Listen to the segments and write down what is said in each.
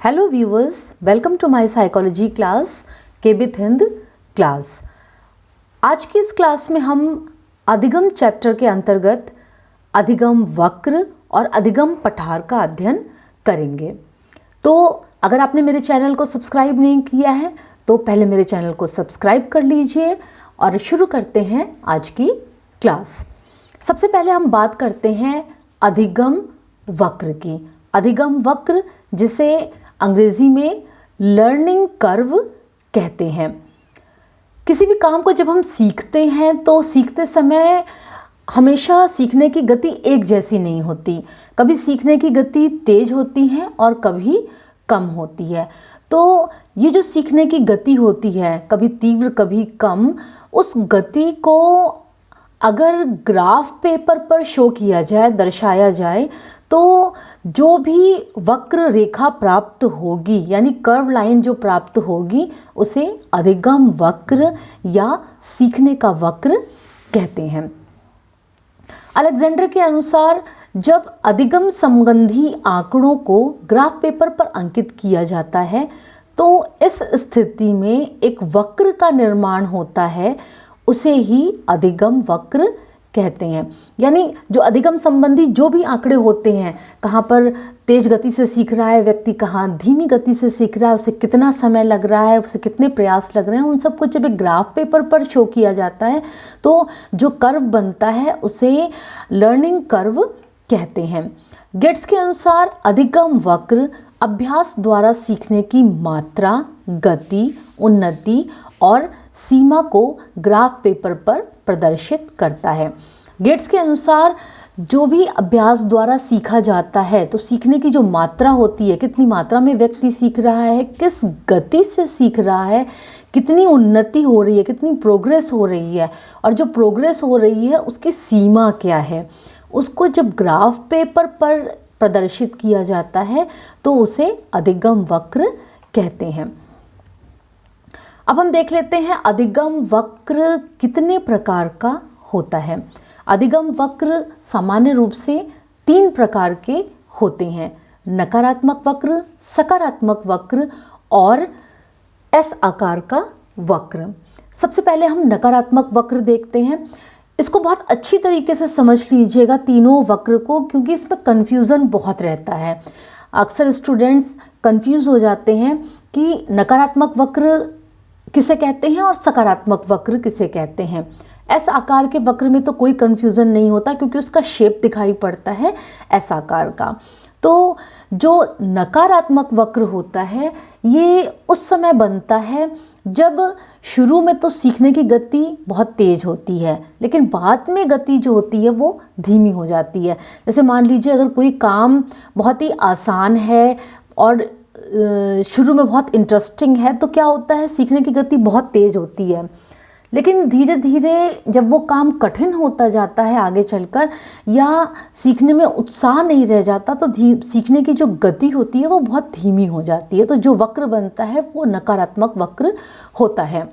Hello viewers, welcome to my psychology class केबित हिंद class. आज की इस क्लास में हम अधिगम चैप्टर के अंतर्गत अधिगम वक्र और अधिगम पठार का अध्ययन करेंगे। तो अगर आपने मेरे चैनल को सब्सक्राइब नहीं किया है तो पहले मेरे चैनल को सब्सक्राइब कर लीजिए और शुरू करते हैं आज की क्लास। सबसे पहले हम बात करते हैं अधिगम वक्र की। अधिगम वक्र जिसे अंग्रेजी में लर्निंग कर्व कहते हैं। किसी भी काम को जब हम सीखते हैं तो सीखते समय हमेशा सीखने की गति एक जैसी नहीं होती। कभी सीखने की गति तेज होती है और कभी कम होती है। तो ये जो सीखने की गति होती है, कभी तीव्र कभी कम, उस गति को अगर ग्राफ पेपर पर शो किया जाए, दर्शाया जाए, तो जो भी वक्र रेखा प्राप्त होगी यानी कर्व लाइन जो प्राप्त होगी उसे अधिगम वक्र या सीखने का वक्र कहते हैं। अलेक्जेंडर के अनुसार जब अधिगम संबंधी आंकड़ों को ग्राफ पेपर पर अंकित किया जाता है तो इस स्थिति में एक वक्र का निर्माण होता है, उसे ही अधिगम वक्र कहते हैं। यानी जो अधिगम संबंधी जो भी आंकड़े होते हैं, कहाँ पर तेज गति से सीख रहा है व्यक्ति, कहाँ धीमी गति से सीख रहा है, उसे कितना समय लग रहा है, उसे कितने प्रयास लग रहे हैं, उन सब कुछ जब एक ग्राफ पेपर पर शो किया जाता है तो जो कर्व बनता है उसे लर्निंग कर्व कहते हैं। गेट्स के अनुसार अधिगम वक्र अभ्यास द्वारा सीखने की मात्रा, गति, उन्नति और सीमा को ग्राफ पेपर पर प्रदर्शित करता है। गेट्स के अनुसार जो भी अभ्यास द्वारा सीखा जाता है तो सीखने की जो मात्रा होती है, कितनी मात्रा में व्यक्ति सीख रहा है, किस गति से सीख रहा है, कितनी उन्नति हो रही है, कितनी प्रोग्रेस हो रही है, और जो प्रोग्रेस हो रही है उसकी सीमा क्या है, उसको जब ग्राफ पेपर पर प्रदर्शित किया जाता है तो उसे अधिगम वक्र कहते हैं। अब हम देख लेते हैं अधिगम वक्र कितने प्रकार का होता है। अधिगम वक्र सामान्य रूप से 3 प्रकार के होते हैं: नकारात्मक वक्र, सकारात्मक वक्र और एस आकार का वक्र। सबसे पहले हम नकारात्मक वक्र देखते हैं। इसको बहुत अच्छी तरीके से समझ लीजिएगा तीनों वक्र को, क्योंकि इसमें कन्फ्यूज़न बहुत रहता है। अक्सर स्टूडेंट्स कंफ्यूज हो जाते हैं कि नकारात्मक वक्र किसे कहते हैं और सकारात्मक वक्र किसे कहते हैं। एस आकार के वक्र में तो कोई कन्फ्यूज़न नहीं होता क्योंकि उसका शेप दिखाई पड़ता है एस आकार का। तो जो नकारात्मक वक्र होता है ये उस समय बनता है जब शुरू में तो सीखने की गति बहुत तेज होती है लेकिन बाद में गति जो होती है वो धीमी हो जाती है। जैसे मान लीजिए अगर कोई काम बहुत ही आसान है और शुरू में बहुत इंटरेस्टिंग है तो क्या होता है, सीखने की गति बहुत तेज होती है, लेकिन धीरे धीरे जब वो काम कठिन होता जाता है आगे चलकर या सीखने में उत्साह नहीं रह जाता तो सीखने की जो गति होती है वो बहुत धीमी हो जाती है। तो जो वक्र बनता है वो नकारात्मक वक्र होता है।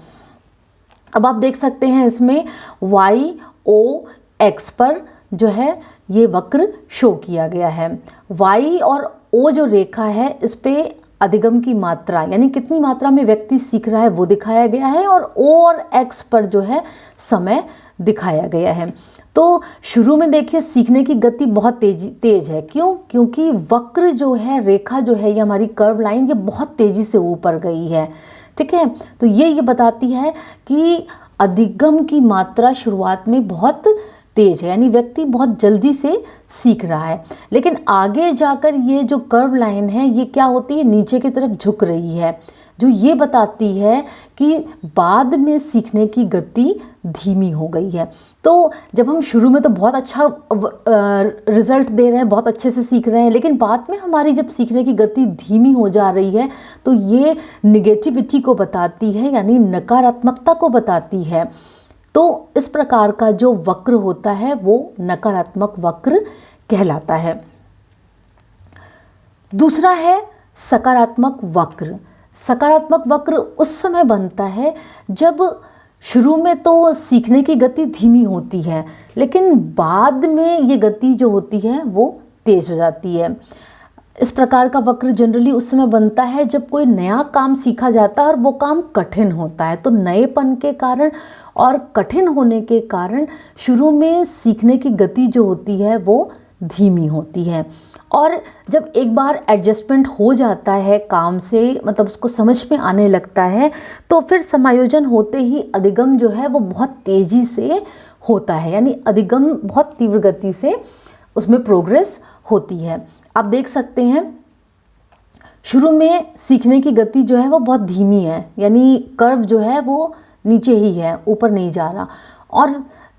अब आप देख सकते हैं इसमें y, o, x पर जो है ये वक्र शो किया गया है। y और o जो रेखा है इस पे अधिगम की मात्रा यानी कितनी मात्रा में व्यक्ति सीख रहा है वो दिखाया गया है, और o और x पर जो है समय दिखाया गया है। तो शुरू में देखिए सीखने की गति बहुत तेज है। क्यों? क्योंकि वक्र जो है, रेखा जो है, ये हमारी कर्व लाइन, ये बहुत तेज़ी से ऊपर गई है। ठीक है, तो ये बताती है कि अधिगम की मात्रा शुरुआत में बहुत तेज है, यानी व्यक्ति बहुत जल्दी से सीख रहा है। लेकिन आगे जाकर ये जो कर्व लाइन है ये क्या होती है, नीचे की तरफ झुक रही है, जो ये बताती है कि बाद में सीखने की गति धीमी हो गई है। तो जब हम शुरू में तो बहुत अच्छा रिजल्ट दे रहे हैं, बहुत अच्छे से सीख रहे हैं, लेकिन बाद में हमारी जब सीखने की गति धीमी हो जा रही है तो ये निगेटिविटी को बताती है, यानी नकारात्मकता को बताती है। तो इस प्रकार का जो वक्र होता है वो नकारात्मक वक्र कहलाता है। दूसरा है सकारात्मक वक्र। सकारात्मक वक्र उस समय बनता है जब शुरू में तो सीखने की गति धीमी होती है लेकिन बाद में ये गति जो होती है वो तेज हो जाती है। इस प्रकार का वक्र जनरली उस समय बनता है जब कोई नया काम सीखा जाता है और वो काम कठिन होता है। तो नएपन के कारण और कठिन होने के कारण शुरू में सीखने की गति जो होती है वो धीमी होती है, और जब एक बार एडजस्टमेंट हो जाता है काम से, मतलब उसको समझ में आने लगता है, तो फिर समायोजन होते ही अधिगम जो है वो बहुत तेज़ी से होता है, यानी अधिगम बहुत तीव्र गति से उसमें प्रोग्रेस होती है। आप देख सकते हैं शुरू में सीखने की गति जो है वो बहुत धीमी है, यानी कर्व जो है वो नीचे ही है, ऊपर नहीं जा रहा। और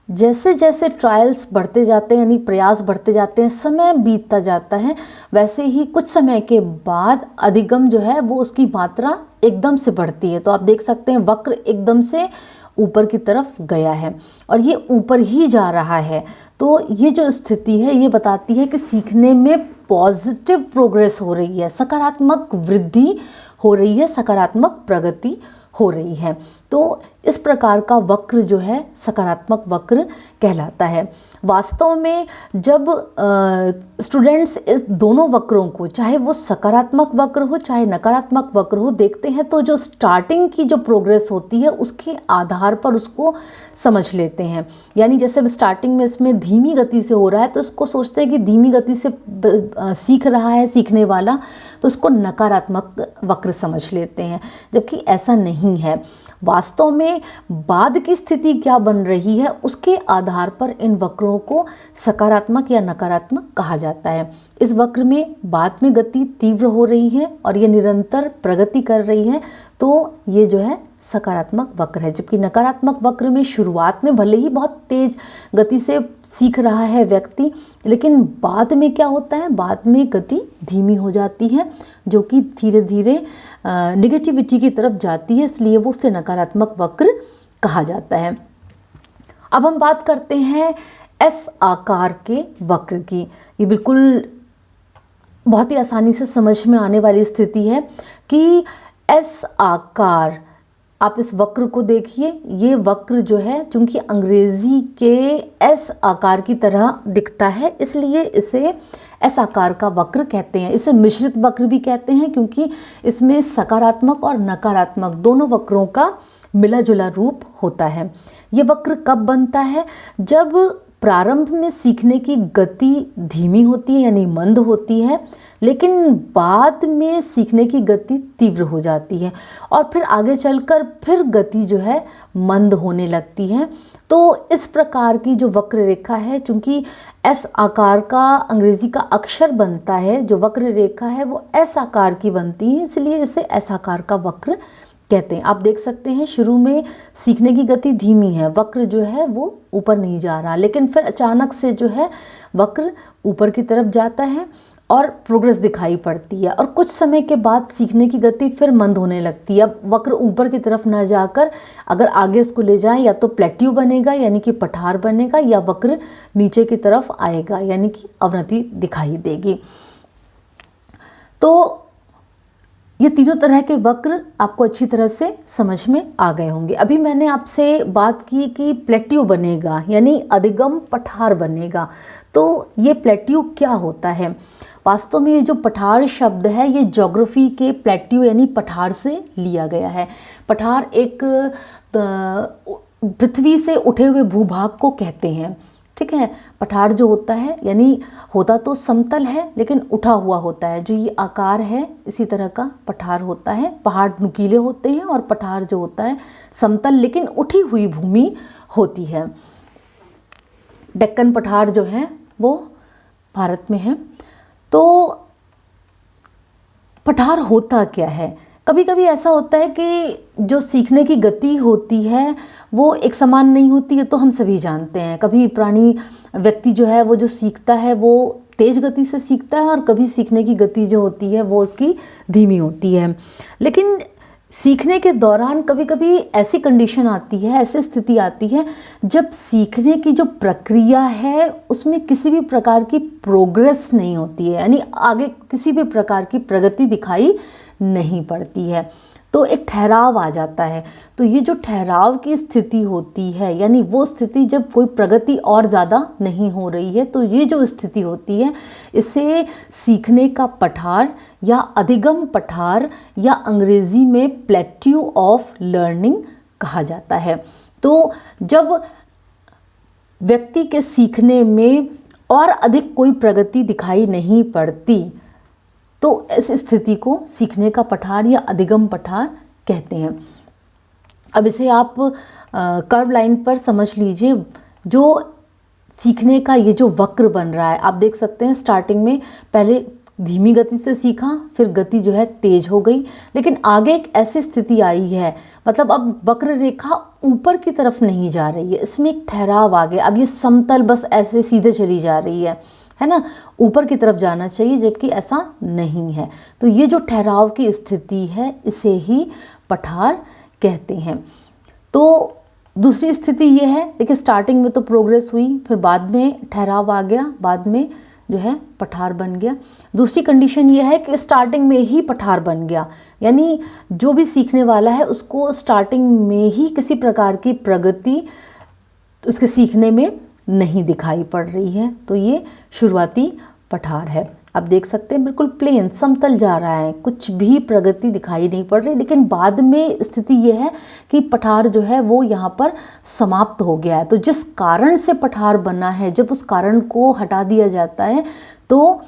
जैसे जैसे ट्रायल्स बढ़ते जाते हैं, यानी प्रयास बढ़ते जाते हैं, समय बीतता जाता है, वैसे ही कुछ समय के बाद अधिगम जो है वो उसकी मात्रा एकदम से बढ़ती है। तो आप देख सकते हैं वक्र एकदम से ऊपर की तरफ गया है और ये ऊपर ही जा रहा है। तो ये जो स्थिति है ये बताती है कि सीखने में पॉजिटिव प्रोग्रेस हो रही है, सकारात्मक वृद्धि हो रही है, सकारात्मक प्रगति हो रही है। तो इस प्रकार का वक्र जो है सकारात्मक वक्र कहलाता है। वास्तव में जब स्टूडेंट्स इस दोनों वक्रों को, चाहे वो सकारात्मक वक्र हो चाहे नकारात्मक वक्र हो, देखते हैं तो जो स्टार्टिंग की जो प्रोग्रेस होती है उसके आधार पर उसको समझ लेते हैं। यानी जैसे स्टार्टिंग में इसमें धीमी गति से हो रहा है तो उसको सोचते हैं कि धीमी गति से सीख रहा है सीखने वाला, तो उसको नकारात्मक वक्र समझ लेते हैं, जबकि ऐसा नहीं है। वास्तव में बाद की स्थिति क्या बन रही है उसके आधार पर इन वक्रों को सकारात्मक या नकारात्मक कहा जाता है। इस वक्र में बाद में गति तीव्र हो रही है और ये निरंतर प्रगति कर रही है, तो ये जो है सकारात्मक वक्र है। जबकि नकारात्मक वक्र में शुरुआत में भले ही बहुत तेज गति से सीख रहा है व्यक्ति, लेकिन बाद में क्या होता है, बाद में गति धीमी हो जाती है, जो कि धीरे धीरे निगेटिविटी की तरफ जाती है, इसलिए वो उसे नकारात्मक वक्र कहा जाता है। अब हम बात करते हैं एस आकार के वक्र की। ये बिल्कुल बहुत ही आसानी से समझ में आने वाली स्थिति है कि एस आकार, आप इस वक्र को देखिए, ये वक्र जो है चूंकि अंग्रेजी के एस आकार की तरह दिखता है इसलिए इसे एस आकार का वक्र कहते हैं। इसे मिश्रित वक्र भी कहते हैं क्योंकि इसमें सकारात्मक और नकारात्मक दोनों वक्रों का मिला जुला रूप होता है। ये वक्र कब बनता है, जब प्रारंभ में सीखने की गति धीमी होती है यानी मंद होती है, लेकिन बाद में सीखने की गति तीव्र हो जाती है और फिर आगे चलकर फिर गति जो है मंद होने लगती है। तो इस प्रकार की जो वक्र रेखा है, चूंकि एस आकार का अंग्रेजी का अक्षर बनता है, जो वक्र रेखा है वो एस आकार की बनती है, इसलिए इसे एस आकार का वक्र कहते हैं। आप देख सकते हैं शुरू में सीखने की गति धीमी है, वक्र जो है वो ऊपर नहीं जा रहा, लेकिन फिर अचानक से जो है वक्र ऊपर की तरफ जाता है और प्रोग्रेस दिखाई पड़ती है, और कुछ समय के बाद सीखने की गति फिर मंद होने लगती है। अब वक्र ऊपर की तरफ ना जाकर अगर आगे इसको ले जाएं, या तो प्लेट्यू बनेगा यानी कि पठार बनेगा, या वक्र नीचे की तरफ आएगा यानी कि अवनति दिखाई देगी। तो ये तीनों तरह के वक्र आपको अच्छी तरह से समझ में आ गए होंगे। अभी मैंने आपसे बात की कि प्लेट्यू बनेगा यानी अधिगम पठार बनेगा, तो ये प्लेट्यू क्या होता है? वास्तव में ये जो पठार शब्द है ये ज्योग्राफी के प्लेट्यू यानी पठार से लिया गया है। पठार एक पृथ्वी से उठे हुए भूभाग को कहते हैं, ठीक है। पठार जो होता है यानी होता तो समतल है लेकिन उठा हुआ होता है, जो ये आकार है इसी तरह का पठार होता है। पहाड़ नुकीले होते हैं और पठार जो होता है समतल लेकिन उठी हुई भूमि होती है। डेक्कन पठार जो है वो भारत में है। तो पठार होता क्या है? कभी कभी ऐसा होता है कि जो सीखने की गति होती है वो एक समान नहीं होती है, तो हम सभी जानते हैं। कभी प्राणी व्यक्ति जो है वो जो सीखता है वो तेज़ गति से सीखता है और कभी सीखने की गति जो होती है वो उसकी धीमी होती है। लेकिन सीखने के दौरान कभी कभी ऐसी कंडीशन आती है, ऐसी स्थिति आती है जब सीखने की जो प्रक्रिया है उसमें किसी भी प्रकार की प्रोग्रेस नहीं होती है, यानी आगे किसी भी प्रकार की प्रगति दिखाई नहीं पड़ती है। तो एक ठहराव आ जाता है। तो ये जो ठहराव की स्थिति होती है, यानी वो स्थिति जब कोई प्रगति और ज़्यादा नहीं हो रही है, तो ये जो स्थिति होती है इसे सीखने का पठार या अधिगम पठार या अंग्रेज़ी में प्लेट्यू ऑफ लर्निंग कहा जाता है। तो जब व्यक्ति के सीखने में और अधिक कोई प्रगति दिखाई नहीं पड़ती, तो इस स्थिति को सीखने का पठार या अधिगम पठार कहते हैं। अब इसे आप कर्व लाइन पर समझ लीजिए। जो सीखने का ये जो वक्र बन रहा है, आप देख सकते हैं स्टार्टिंग में पहले धीमी गति से सीखा, फिर गति जो है तेज हो गई, लेकिन आगे एक ऐसी स्थिति आई है, मतलब अब वक्र रेखा ऊपर की तरफ नहीं जा रही है, इसमें एक ठहराव आ गया। अब ये समतल बस ऐसे सीधे चली जा रही है ना, ऊपर की तरफ जाना चाहिए, जबकि ऐसा नहीं है। तो ये जो ठहराव की स्थिति है इसे ही पठार कहते हैं। तो दूसरी स्थिति ये है, देखिए स्टार्टिंग में तो प्रोग्रेस हुई, फिर बाद में ठहराव आ गया, बाद में जो है पठार बन गया। दूसरी कंडीशन ये है कि स्टार्टिंग में ही पठार बन गया, यानी जो भी सीखने वाला है उसको स्टार्टिंग में ही किसी प्रकार की प्रगति उसके सीखने में नहीं दिखाई पड़ रही है, तो ये शुरुआती पठार है। आप देख सकते हैं बिल्कुल प्लेन समतल जा रहा है, कुछ भी प्रगति दिखाई नहीं पड़ रही, लेकिन बाद में स्थिति ये है कि पठार जो है वो यहाँ पर समाप्त हो गया है। तो जिस कारण से पठार बना है, जब उस कारण को हटा दिया जाता है तो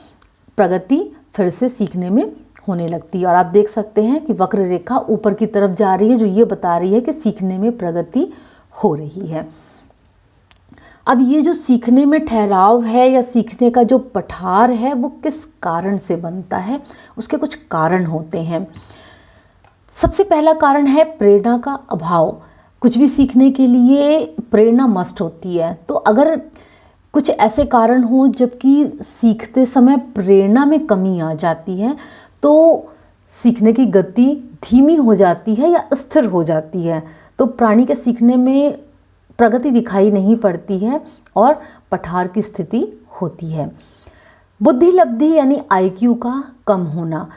प्रगति फिर से सीखने में होने लगती है। और आप देख सकते हैं कि वक्र रेखा ऊपर की तरफ जा रही है, जो ये बता रही है कि सीखने में प्रगति हो रही है। अब ये जो सीखने में ठहराव है या सीखने का जो पठार है वो किस कारण से बनता है, उसके कुछ कारण होते हैं। सबसे पहला कारण है प्रेरणा का अभाव। कुछ भी सीखने के लिए प्रेरणा मस्ट होती है, तो अगर कुछ ऐसे कारण हो जबकि सीखते समय प्रेरणा में कमी आ जाती है तो सीखने की गति धीमी हो जाती है या स्थिर हो जाती है, तो प्राणी के सीखने में प्रगति दिखाई नहीं पड़ती है और पठार की स्थिति होती है। बुद्धि लब्धि यानी IQ का कम होना।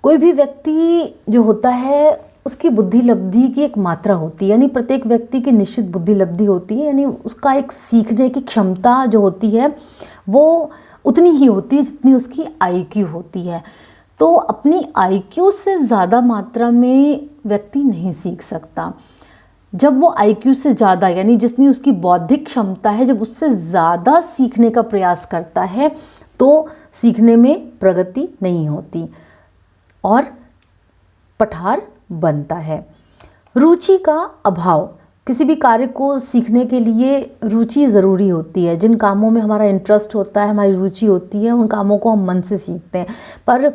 कोई भी व्यक्ति जो होता है उसकी बुद्धि लब्धि की एक मात्रा होती है, यानी प्रत्येक व्यक्ति की निश्चित बुद्धि लब्धि होती है, यानी उसका एक सीखने की क्षमता जो होती है वो उतनी ही होती है जितनी उसकी IQ होती है। तो अपनी IQ से ज़्यादा मात्रा में व्यक्ति नहीं सीख सकता। जब वो IQ से ज़्यादा यानी जितनी उसकी बौद्धिक क्षमता है, जब उससे ज़्यादा सीखने का प्रयास करता है तो सीखने में प्रगति नहीं होती और पठार बनता है। रुचि का अभाव। किसी भी कार्य को सीखने के लिए रुचि ज़रूरी होती है। जिन कामों में हमारा इंटरेस्ट होता है, हमारी रुचि होती है, उन कामों को हम मन से सीखते हैं। पर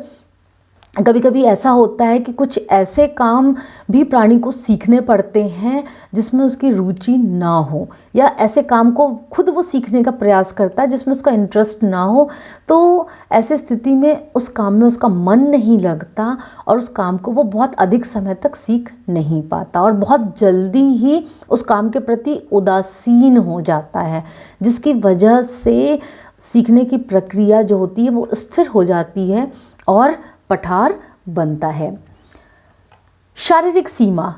कभी कभी ऐसा होता है कि कुछ ऐसे काम भी प्राणी को सीखने पड़ते हैं जिसमें उसकी रुचि ना हो, या ऐसे काम को खुद वो सीखने का प्रयास करता है जिसमें उसका इंटरेस्ट ना हो। तो ऐसे स्थिति में उस काम में उसका मन नहीं लगता और उस काम को वो बहुत अधिक समय तक सीख नहीं पाता और बहुत जल्दी ही उस काम के प्रति उदासीन हो जाता है, जिसकी वजह से सीखने की प्रक्रिया जो होती है वो स्थिर हो जाती है और पठार बनता है। शारीरिक सीमा।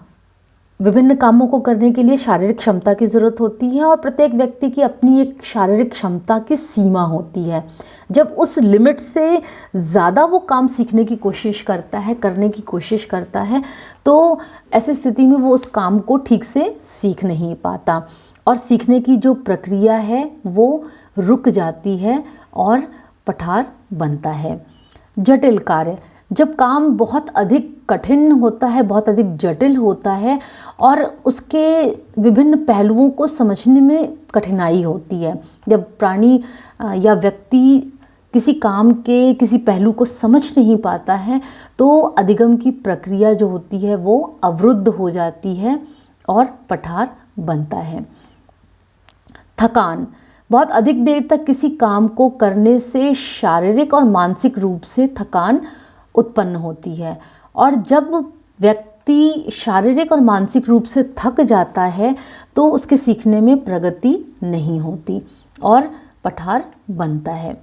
विभिन्न कामों को करने के लिए शारीरिक क्षमता की ज़रूरत होती है और प्रत्येक व्यक्ति की अपनी एक शारीरिक क्षमता की सीमा होती है। जब उस लिमिट से ज़्यादा वो काम सीखने की कोशिश करता है, करने की कोशिश करता है, तो ऐसी स्थिति में वो उस काम को ठीक से सीख नहीं पाता और सीखने की जो प्रक्रिया है वो रुक जाती है और पठार बनता है। जटिल कार्य। जब काम बहुत अधिक कठिन होता है, बहुत अधिक जटिल होता है और उसके विभिन्न पहलुओं को समझने में कठिनाई होती है, जब प्राणी या व्यक्ति किसी काम के किसी पहलू को समझ नहीं पाता है तो अधिगम की प्रक्रिया जो होती है वो अवरुद्ध हो जाती है और पठार बनता है। थकान। बहुत अधिक देर तक किसी काम को करने से शारीरिक और मानसिक रूप से थकान उत्पन्न होती है और जब व्यक्ति शारीरिक और मानसिक रूप से थक जाता है तो उसके सीखने में प्रगति नहीं होती और पठार बनता है।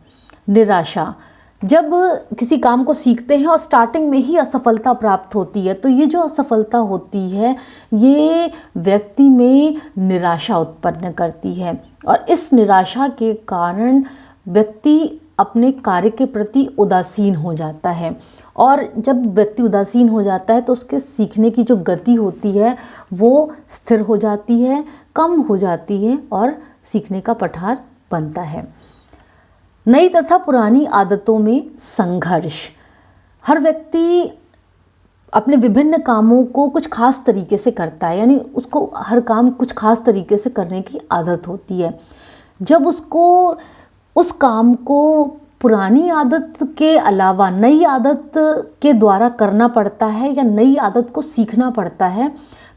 निराशा। जब किसी काम को सीखते हैं और स्टार्टिंग में ही असफलता प्राप्त होती है, तो ये जो असफलता होती है ये व्यक्ति में निराशा उत्पन्न करती है और इस निराशा के कारण व्यक्ति अपने कार्य के प्रति उदासीन हो जाता है। और जब व्यक्ति उदासीन हो जाता है तो उसके सीखने की जो गति होती है वो स्थिर हो जाती है, कम हो जाती है और सीखने का पठार बनता है। नई तथा पुरानी आदतों में संघर्ष। हर व्यक्ति अपने विभिन्न कामों को कुछ खास तरीके से करता है, यानी उसको हर काम कुछ खास तरीके से करने की आदत होती है। जब उसको उस काम को पुरानी आदत के अलावा नई आदत के द्वारा करना पड़ता है या नई आदत को सीखना पड़ता है,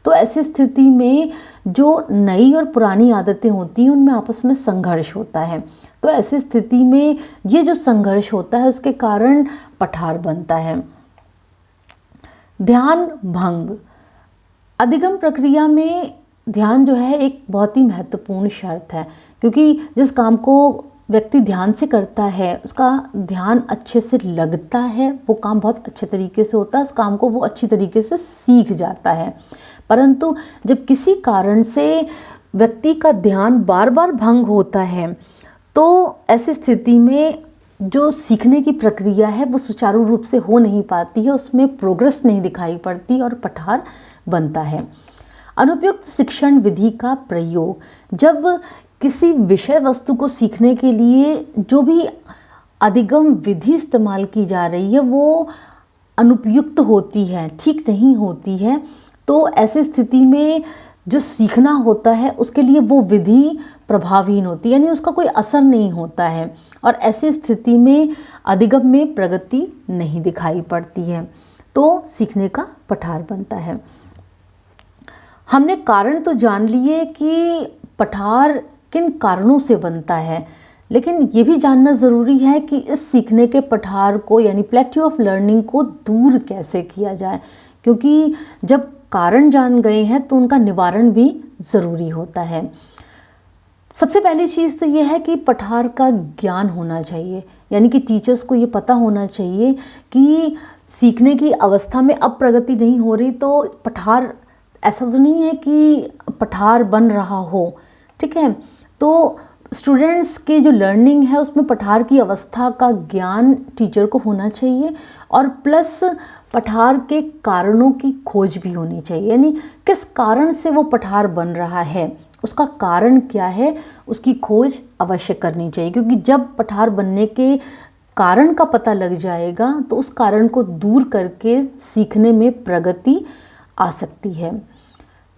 तो ऐसी स्थिति में जो नई और पुरानी आदतें होती हैं उनमें आपस में संघर्ष होता है। तो ऐसी स्थिति में ये जो संघर्ष होता है उसके कारण पठार बनता है। ध्यान भंग। अधिगम प्रक्रिया में ध्यान जो है एक बहुत ही महत्वपूर्ण शर्त है, क्योंकि जिस काम को व्यक्ति ध्यान से करता है उसका ध्यान अच्छे से लगता है, वो काम बहुत अच्छे तरीके से होता है, उस काम को वो अच्छी तरीके से सीख जाता है। परंतु जब किसी कारण से व्यक्ति का ध्यान बार बार भंग होता है तो ऐसी स्थिति में जो सीखने की प्रक्रिया है वो सुचारू रूप से हो नहीं पाती है, उसमें प्रोग्रेस नहीं दिखाई पड़ती और पठार बनता है। अनुपयुक्त शिक्षण विधि का प्रयोग। जब किसी विषय वस्तु को सीखने के लिए जो भी अधिगम विधि इस्तेमाल की जा रही है वो अनुपयुक्त होती है, ठीक नहीं होती है, तो ऐसी स्थिति में जो सीखना होता है उसके लिए वो विधि प्रभावहीन होती है, यानी उसका कोई असर नहीं होता है और ऐसी स्थिति में अधिगम में प्रगति नहीं दिखाई पड़ती है, तो सीखने का पठार बनता है। हमने कारण तो जान लिए कि पठार किन कारणों से बनता है, लेकिन ये भी जानना ज़रूरी है कि इस सीखने के पठार को यानी प्लेट्यू ऑफ लर्निंग को दूर कैसे किया जाए, क्योंकि जब कारण जान गए हैं तो उनका निवारण भी ज़रूरी होता है। सबसे पहली चीज़ तो ये है कि पठार का ज्ञान होना चाहिए, यानी कि टीचर्स को ये पता होना चाहिए कि सीखने की अवस्था में अब प्रगति नहीं हो रही तो पठार, ऐसा तो नहीं है कि पठार बन रहा हो, ठीक है। तो स्टूडेंट्स के जो लर्निंग है उसमें पठार की अवस्था का ज्ञान टीचर को होना चाहिए और प्लस पठार के कारणों की खोज भी होनी चाहिए, यानी किस कारण से वो पठार बन रहा है, उसका कारण क्या है, उसकी खोज अवश्य करनी चाहिए, क्योंकि जब पठार बनने के कारण का पता लग जाएगा तो उस कारण को दूर करके सीखने में प्रगति आ सकती है।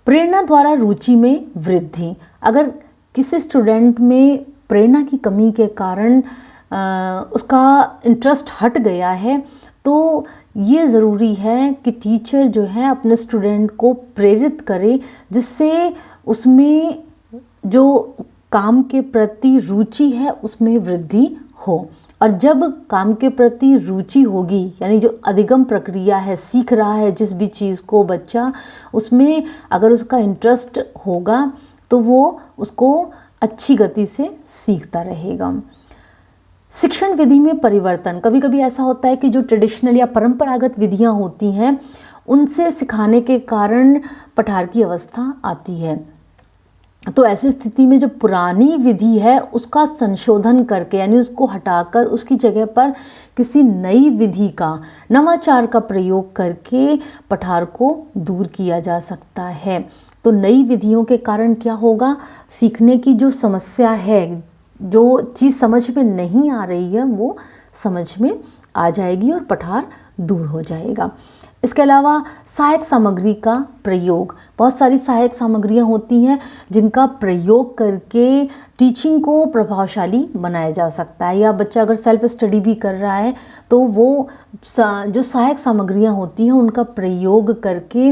प्रेरणा द्वारा रुचि में वृद्धि। अगर किसी स्टूडेंट में प्रेरणा की कमी के कारण उसका इंटरेस्ट हट गया है तो ये ज़रूरी है कि टीचर जो है अपने स्टूडेंट को प्रेरित करे, जिससे उसमें जो काम के प्रति रुचि है उसमें वृद्धि हो। और जब काम के प्रति रुचि होगी, यानी जो अधिगम प्रक्रिया है, सीख रहा है जिस भी चीज़ को बच्चा, उसमें अगर उसका इंटरेस्ट होगा तो वो उसको अच्छी गति से सीखता रहेगा। शिक्षण विधि में परिवर्तन। कभी कभी ऐसा होता है कि जो ट्रेडिशनल या परंपरागत विधियां होती हैं उनसे सिखाने के कारण पठार की अवस्था आती है, तो ऐसी स्थिति में जो पुरानी विधि है उसका संशोधन करके, यानी उसको हटाकर उसकी जगह पर किसी नई विधि का, नवाचार का प्रयोग करके पठार को दूर किया जा सकता है। तो नई विधियों के कारण क्या होगा, सीखने की जो समस्या है, जो चीज़ समझ में नहीं आ रही है वो समझ में आ जाएगी और पठार दूर हो जाएगा। इसके अलावा सहायक सामग्री का प्रयोग। बहुत सारी सहायक सामग्रियाँ होती हैं जिनका प्रयोग करके टीचिंग को प्रभावशाली बनाया जा सकता है, या बच्चा अगर सेल्फ स्टडी भी कर रहा है तो वो जो सहायक सामग्रियाँ होती हैं उनका प्रयोग करके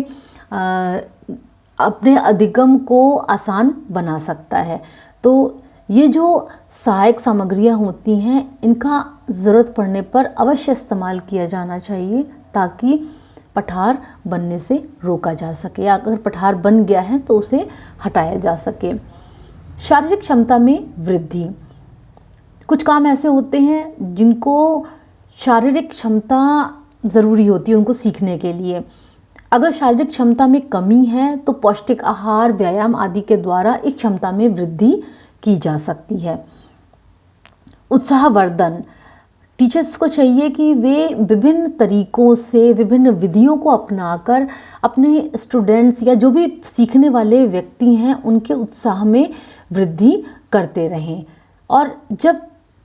अपने अधिगम को आसान बना सकता है। तो ये जो सहायक सामग्रियाँ होती हैं इनका ज़रूरत पड़ने पर अवश्य इस्तेमाल किया जाना चाहिए ताकि पठार बनने से रोका जा सके, या अगर पठार बन गया है तो उसे हटाया जा सके। शारीरिक क्षमता में वृद्धि। कुछ काम ऐसे होते हैं जिनको शारीरिक क्षमता ज़रूरी होती है उनको सीखने के लिए। अगर शारीरिक क्षमता में कमी है तो पौष्टिक आहार, व्यायाम आदि के द्वारा इस क्षमता में वृद्धि की जा सकती है। उत्साहवर्धन, टीचर्स को चाहिए कि वे विभिन्न तरीकों से, विभिन्न विधियों को अपनाकर अपने स्टूडेंट्स या जो भी सीखने वाले व्यक्ति हैं उनके उत्साह में वृद्धि करते रहें। और जब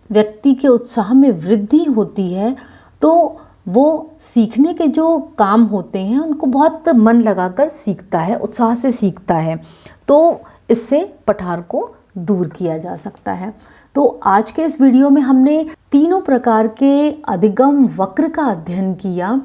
व्यक्ति के उत्साह में वृद्धि होती है तो वो सीखने के जो काम होते हैं उनको बहुत मन लगाकर सीखता है, उत्साह से सीखता है। तो इससे पठार को दूर किया जा सकता है। तो आज के इस वीडियो में हमने तीनों प्रकार के अधिगम वक्र का अध्ययन किया।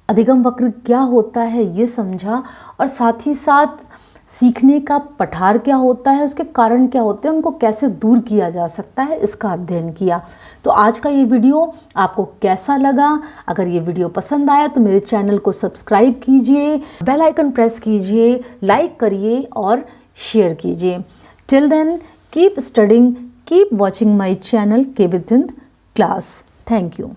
अधिगम वक्र क्या होता है ये समझा, और साथ ही साथ सीखने का पठार क्या होता है, उसके कारण क्या होते हैं, उनको कैसे दूर किया जा सकता है, इसका अध्ययन किया। तो आज का ये वीडियो आपको कैसा लगा? अगर ये वीडियो पसंद आया तो मेरे चैनल को सब्सक्राइब कीजिए, बेल आइकन प्रेस कीजिए, लाइक करिए और शेयर कीजिए। Till then keep studying, keep watching my channel KB Thind Class. Thank you.